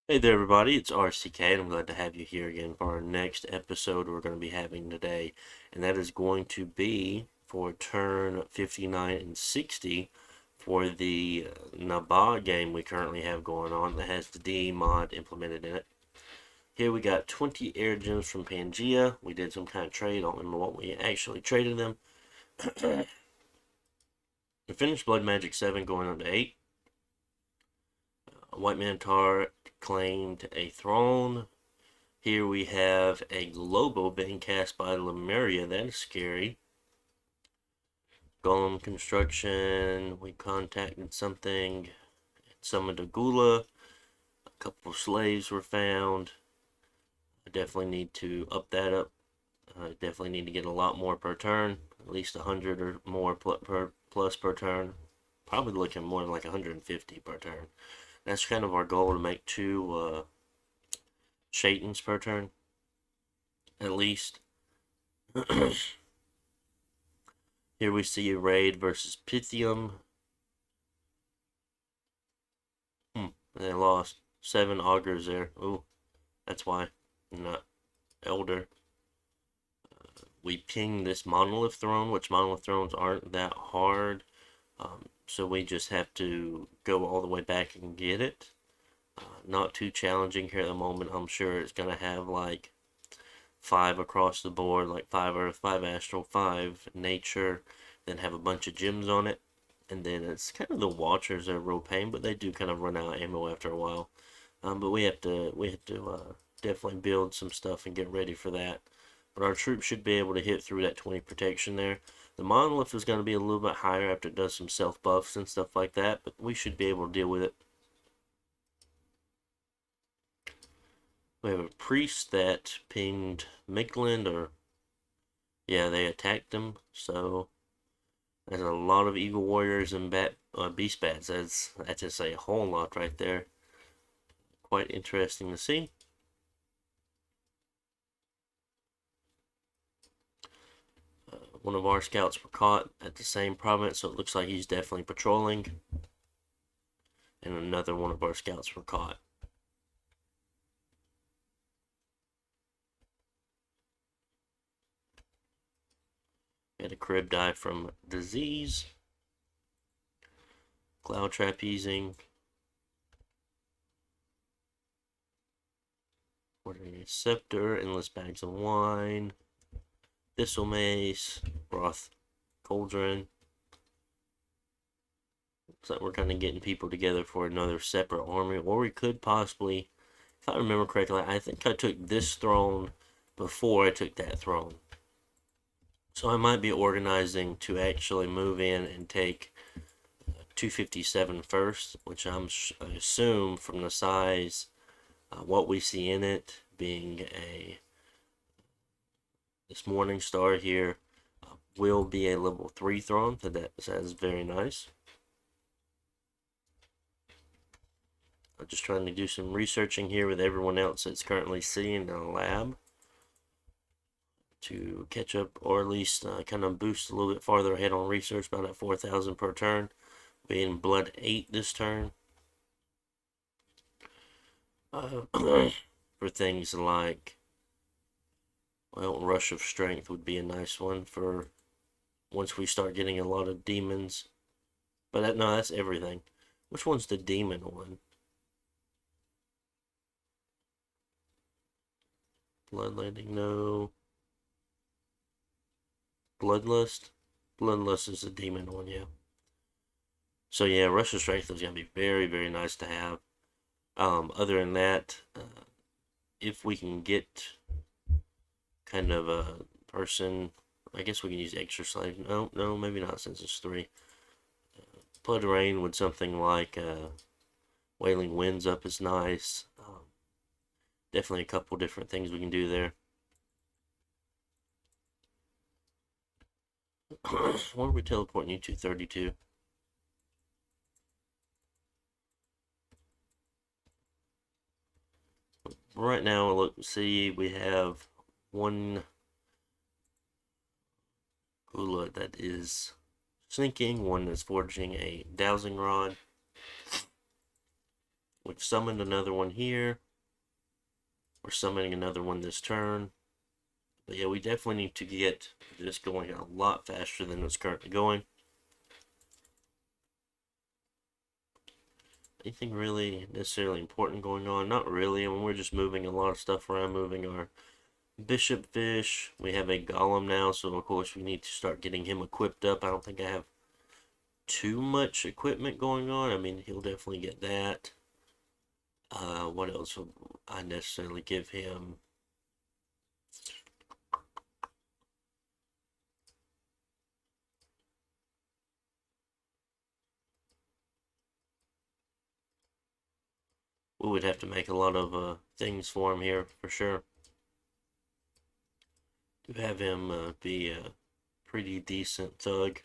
Hey there, everybody. It's RCK, and I'm glad to have you here again for our next episode we're going to be having today. And that is going to be for turn 59 and 60 for the Naba game we currently have going on that has the D mod implemented in it. Here we got 20 air gems from Pangea. We did some kind of trade. I don't remember what we actually traded them. We finished Blood Magic 7 going on to 8. White Minotaur claimed a throne. Here we have a global being cast by Lemuria. That is scary. Golem construction. We contacted something. Summoned a Gula. A couple of slaves were found. I definitely need to up that up. I definitely need to get a lot more per turn. At least 100 or more plus per turn. Probably looking more like 150 per turn. That's kind of our goal, to make two Shaitans per turn. At least. Here we see a raid versus Pythium. They lost 7 augurs there. Ooh, that's why. Not Elder. We pinged this Monolith Throne, which Monolith Thrones aren't that hard. So we just have to go all the way back and get it. Not too challenging here at the moment. I'm sure it's going to have like 5 across the board, like 5 Earth, 5 Astral, 5 Nature, then have a bunch of gems on it. And then it's kind of the Watchers that are real pain, but they do kind of run out of ammo after a while. But we have to definitely build some stuff and get ready for that. But our troops should be able to hit through that 20 protection there. The monolith is going to be a little bit higher after it does some self buffs and stuff like that, but we should be able to deal with it. We have a priest that pinged Mikland, or yeah, they attacked him. So there's a lot of eagle warriors and beast bats. That's just a whole lot right there. Quite interesting to see. One of our scouts were caught at the same province, so it looks like he's definitely patrolling. And another one of our scouts were caught. Had a crib die from disease. Cloud trapezing. Ordinary scepter. Endless bags of wine. Thistle mace. Broth cauldron. Looks like we're kind of getting people together for another separate army. Or we could possibly, if I remember correctly, I think I took this throne before I took that throne. So I might be organizing to actually move in and take 257 first, which I assume from the size, what we see in it being this morning star here, will be a level 3 throne. So that's very nice. I'm just trying to do some researching here with everyone else that's currently sitting in a lab to catch up, or at least kind of boost a little bit farther ahead on research, about at 4,000 per turn. Being blood 8 this turn. For things like, well, Rush of Strength would be a nice one for once we start getting a lot of demons. But no, that's everything. Which one's the demon one? Bloodlanding, no. Bloodlust? Bloodlust is the demon one, yeah. So yeah, Rush of Strength is going to be very, very nice to have. Other than that, if we can get kind of a person, I guess we can use extra slave. No, maybe not, since it's 3. Blood Rain with something like Wailing Winds up is nice. Definitely a couple different things we can do there. Where are we teleporting you to? 32. Right now, look, see, we have one Gula that is sinking, one that's forging a dowsing rod. We've summoned another one here. We're summoning another one this turn. But yeah, we definitely need to get this going a lot faster than it's currently going. Anything really necessarily important going on? Not really. I mean, we're just moving a lot of stuff around, moving our bishop fish. We have a golem now, so of course we need to start getting him equipped up. I don't think I have too much equipment going on. I mean, he'll definitely get that. What else would I necessarily give him? We would have to make a lot of things for him here for sure. To have him be a pretty decent thug.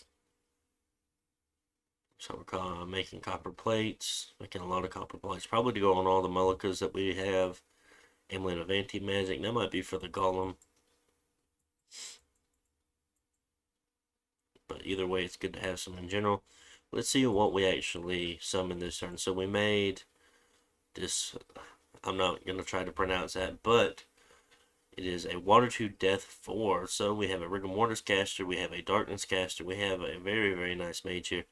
So we're making copper plates, making a lot of copper plates, probably to go on all the mullicas that we have. Amulet of Anti-Magic, that might be for the golem. But either way, it's good to have some in general. Let's see what we actually summoned this turn. So we made this, I'm not going to try to pronounce that, but it is a Water to Death 4. So we have a Rigor Mortis caster, we have a Darkness caster, we have a very, very nice mage here.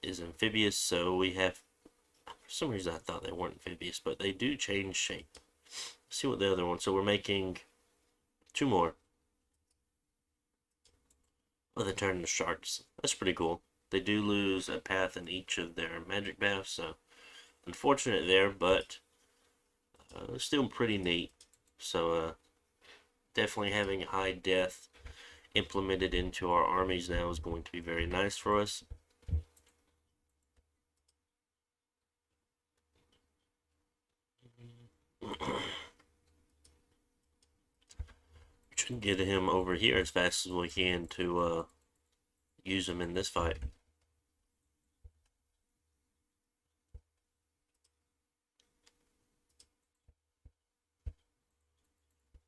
Is amphibious, so we have, for some reason I thought they weren't amphibious, but they do change shape. Let's see what the other one, so we're making 2 more. Oh, they turn into sharks. That's pretty cool. They do lose a path in each of their magic baths, so unfortunate there, but still pretty neat. So definitely having high death implemented into our armies now is going to be very nice for us. Should get him over here as fast as we can to use him in this fight.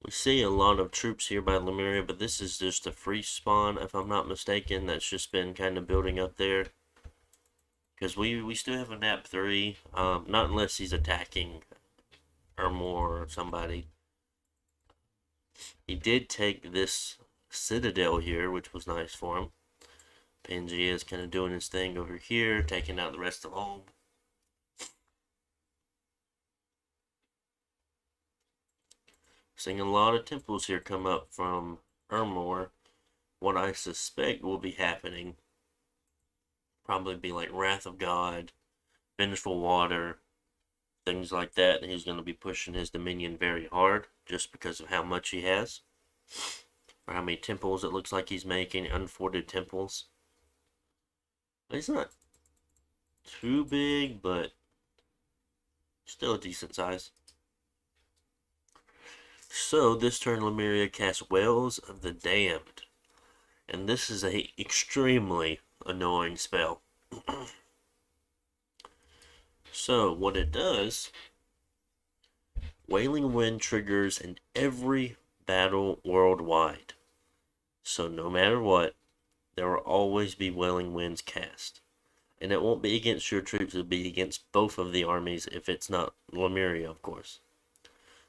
We see a lot of troops here by Lemuria, but this is just a free spawn, if I'm not mistaken. That's just been kind of building up there. Because we still have a nap 3, not unless he's attacking Ermor or somebody. He did take this citadel here, which was nice for him. Pangea is kind of doing his thing over here, taking out the rest of home. Seeing a lot of temples here come up from Ermor. What I suspect will be happening probably be like Wrath of God, Vengeful Water, things like that. And he's going to be pushing his dominion very hard just because of how much he has. Or how many temples it looks like he's making, unforted temples. He's not too big, but still a decent size. So this turn Lemuria casts Wells of the Damned. And this is a extremely annoying spell. So what it does, Wailing Wind triggers in every battle worldwide. So no matter what, there will always be Wailing Winds cast. And it won't be against your troops, it'll be against both of the armies if it's not Lemuria, of course.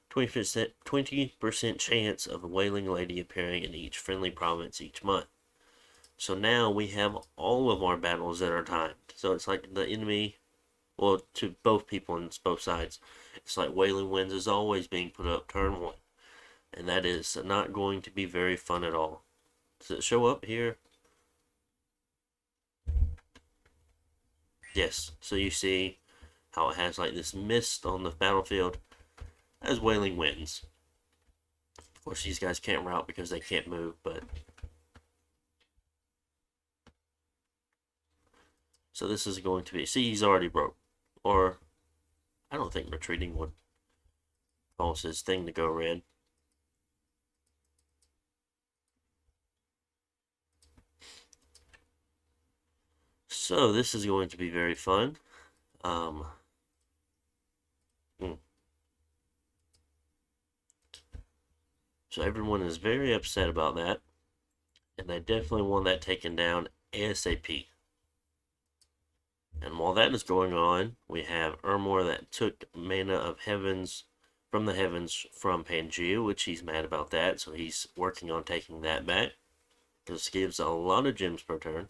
20% chance of a Wailing Lady appearing in each friendly province each month. So now we have all of our battles that are timed. So it's like the enemy, well, to both people on both sides, it's like Wailing Winds is always being put up turn 1. And that is not going to be very fun at all. Does it show up here? Yes. So you see how it has like this mist on the battlefield as Wailing Winds. Of course, these guys can't route because they can't move, but... So this is going to be... See, he's already broke. Or, I don't think retreating would cause his thing to go red. So this is going to be very fun. So everyone is very upset about that. And they definitely want that taken down ASAP. And while that is going on, we have Ermor that took mana of heavens from the heavens from Pangea, which he's mad about that, so he's working on taking that back. This gives a lot of gems per turn.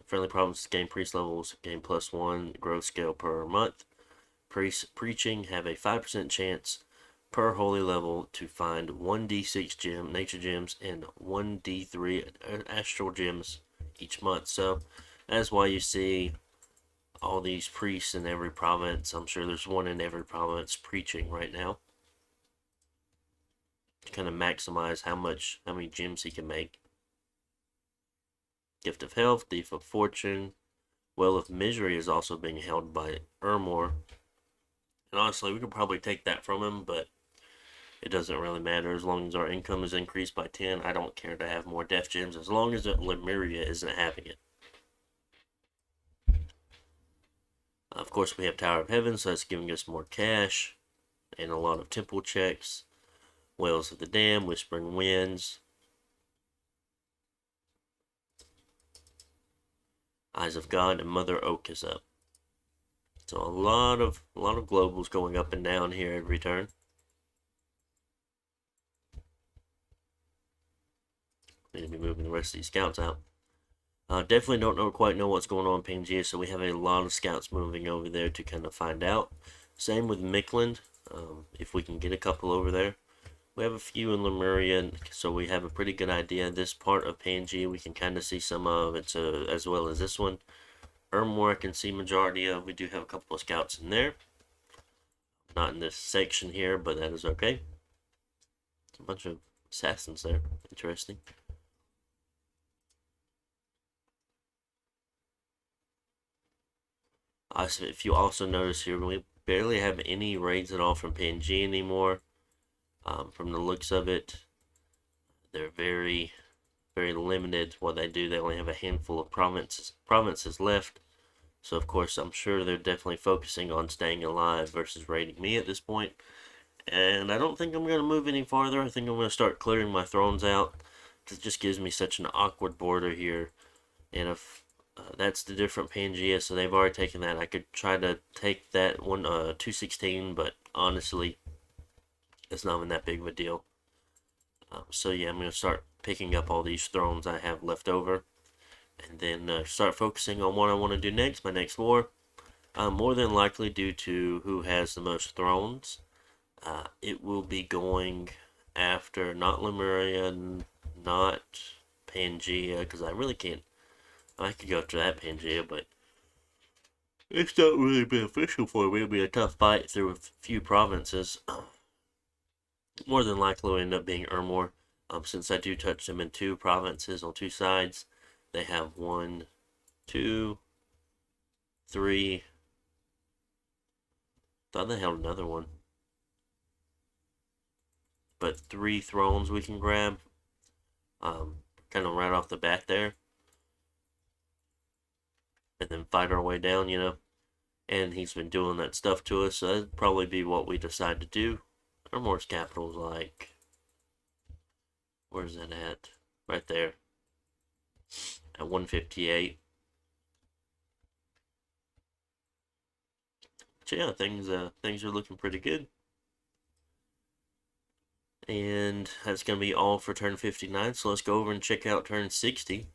Friendly provinces gain priest levels, gain +1 growth scale per month. Priests preaching have a 5% chance per holy level to find 1d6 gem, nature gems, and 1d3 astral gems each month. So that's why you see all these priests in every province. I'm sure there's one in every province preaching right now to kind of maximize how many gems he can make. Gift of Health, Thief of Fortune, Well of Misery is also being held by Ermor. And honestly, we could probably take that from him, but it doesn't really matter as long as our income is increased by 10. I don't care to have more Death Gems as long as Lemuria isn't having it. Of course, we have Tower of Heaven, so that's giving us more cash and a lot of temple checks. Whales of the Dam, Whispering Winds, Eyes of God, and Mother Oak is up. So a lot of globals going up and down here every turn. Need to be moving the rest of these scouts out. Definitely don't quite know what's going on in Pangea, so we have a lot of scouts moving over there to kind of find out. Same with Mickland, if we can get a couple over there. We have a few in Lemuria, so we have a pretty good idea. This part of Pangea we can kind of see some of, it, as well as this one. Ermor I can see majority of. We do have a couple of scouts in there. Not in this section here, but that is okay. It's a bunch of assassins there. Interesting. If you also notice here, we barely have any raids at all from Pangea anymore. From the looks of it, they're very, very limited what they do. They only have a handful of provinces left. So of course, I'm sure they're definitely focusing on staying alive versus raiding me at this point. And I don't think I'm going to move any farther. I think I'm going to start clearing my thrones out. It just gives me such an awkward border here. And if that's the different Pangea, so they've already taken that. I could try to take that one 216, but honestly, it's not even that big of a deal. So yeah, I'm going to start picking up all these thrones I have left over, and then start focusing on what I want to do next, my next war. More than likely, due to who has the most thrones, it will be going after not Lemuria, not Pangea, because I really can't. I could go after that Pangea, but it's not really beneficial for me. It'll be a tough fight through a few provinces. More than likely will end up being Ermor. Since I do touch them in 2 provinces on 2 sides, they have 1, 2, 3. Thought they held another one. But 3 thrones we can grab. Kind of right off the bat there. And then fight our way down, And he's been doing that stuff to us, so that'd probably be what we decide to do. Ermor's capital's like... Where's that at? Right there. At 158. So yeah, things are looking pretty good. And that's going to be all for turn 59, so let's go over and check out turn 60.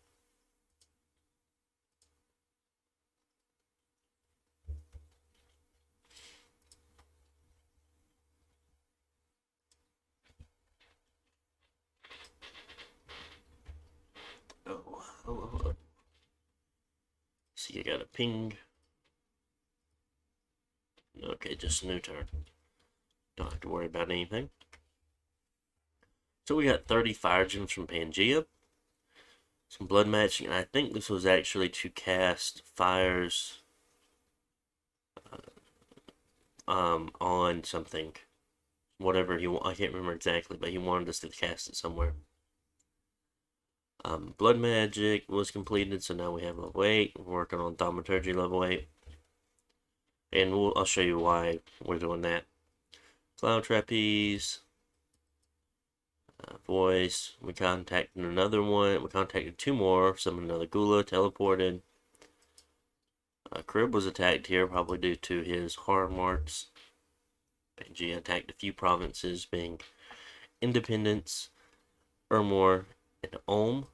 Oh. See, I got a ping. Okay, just a new turn. Don't have to worry about anything. So we got 30 fire gems from Pangea. Some blood matching, and I think this was actually to cast fires on something. Whatever I can't remember exactly, but he wanted us to cast it somewhere. Blood magic was completed, so now we have level 8. We're working on thaumaturgy level 8. And I'll show you why we're doing that. Cloud trapeze. Voice. We contacted another one. We contacted two more. Summoned another Gula. Teleported. Crib was attacked here, probably due to his hard marks. Benji attacked a few provinces, being Independence, Ermor, and Ulm.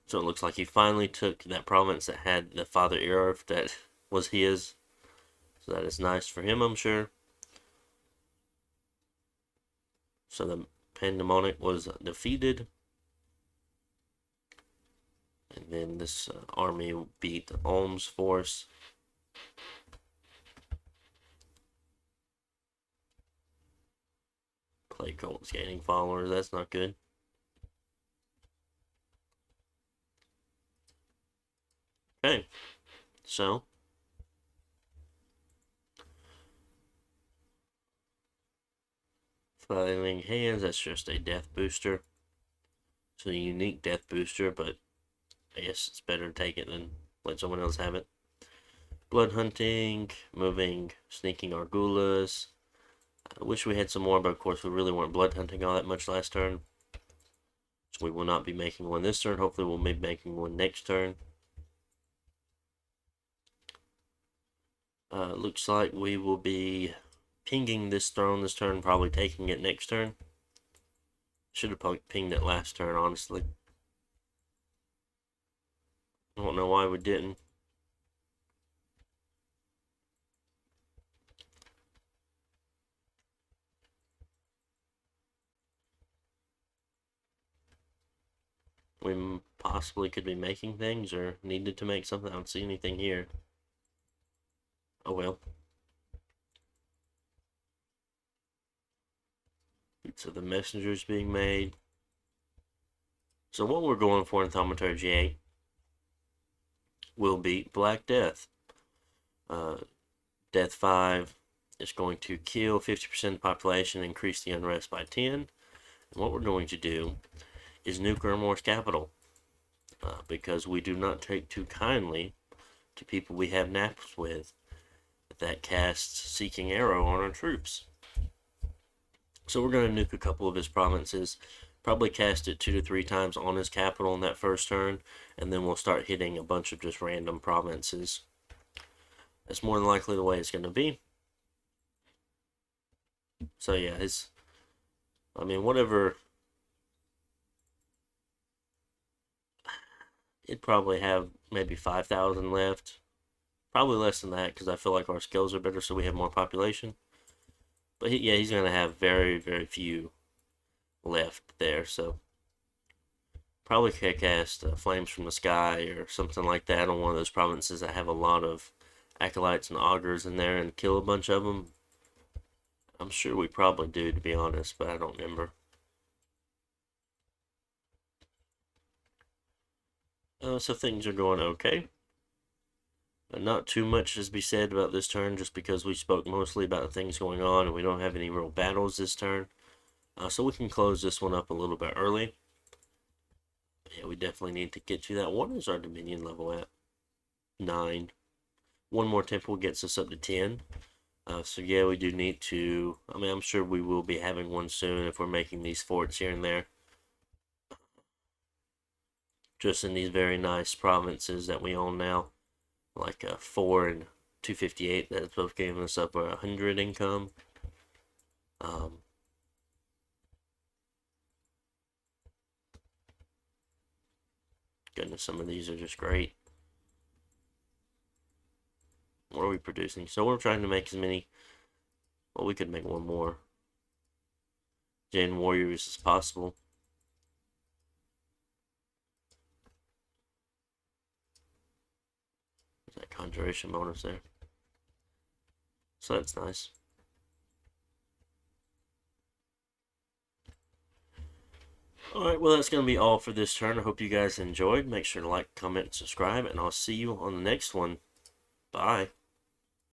So it looks like he finally took that province that had the Father Earth that was his. So that is nice for him, I'm sure. So the Pandemonic was defeated. And then this army beat Ulm's force. Plague Cult's gaining followers. That's not good. Okay. So. Filing Hands. That's just a death booster. It's a unique death booster, but I guess it's better to take it than let someone else have it. Blood Hunting. Moving. Sneaking Argulas. I wish we had some more, but of course we really weren't blood hunting all that much last turn. So we will not be making one this turn. Hopefully we'll be making one next turn. Looks like we will be pinging this throne this turn, probably taking it next turn. Should have probably pinged it last turn, honestly. I don't know why we didn't. We possibly could be making things or needed to make something. I don't see anything here. Oh well. So the messenger's being made. So what we're going for in Thaumaturgy 8 will be Black Death. Death 5 is going to kill 50% of the population, increase the unrest by 10. And what we're going to do is nuke Ermor's capital. Because we do not take too kindly to people we have naps with that casts Seeking Arrow on our troops. So we're going to nuke a couple of his provinces, probably cast it 2 to 3 times on his capital in that first turn, and then we'll start hitting a bunch of just random provinces. That's more than likely the way it's going to be. So yeah, whatever. It'd probably have maybe 5,000 left. Probably less than that because I feel like our skills are better, so we have more population. But he's going to have very, very few left there, so probably could cast Flames from the Sky or something like that on one of those provinces that have a lot of Acolytes and Augurs in there and kill a bunch of them. I'm sure we probably do, to be honest, but I don't remember. So things are going okay. Not too much is to be said about this turn, just because we spoke mostly about things going on and we don't have any real battles this turn. So we can close this one up a little bit early. Yeah, we definitely need to get to that. What is our Dominion level at? 9. One more temple gets us up to 10. So yeah, we do need to. I'm sure we will be having one soon if we're making these forts here and there. Just in these very nice provinces that we own now. Like 4 and 258, that's both giving us up 100 income. Goodness, some of these are just great. What are we producing? So we're trying to make as many. Well, we could make one more Jin warriors as possible. There's that conjuration bonus there. So that's nice. Alright, well that's going to be all for this turn. I hope you guys enjoyed. Make sure to like, comment, and subscribe, and I'll see you on the next one. Bye.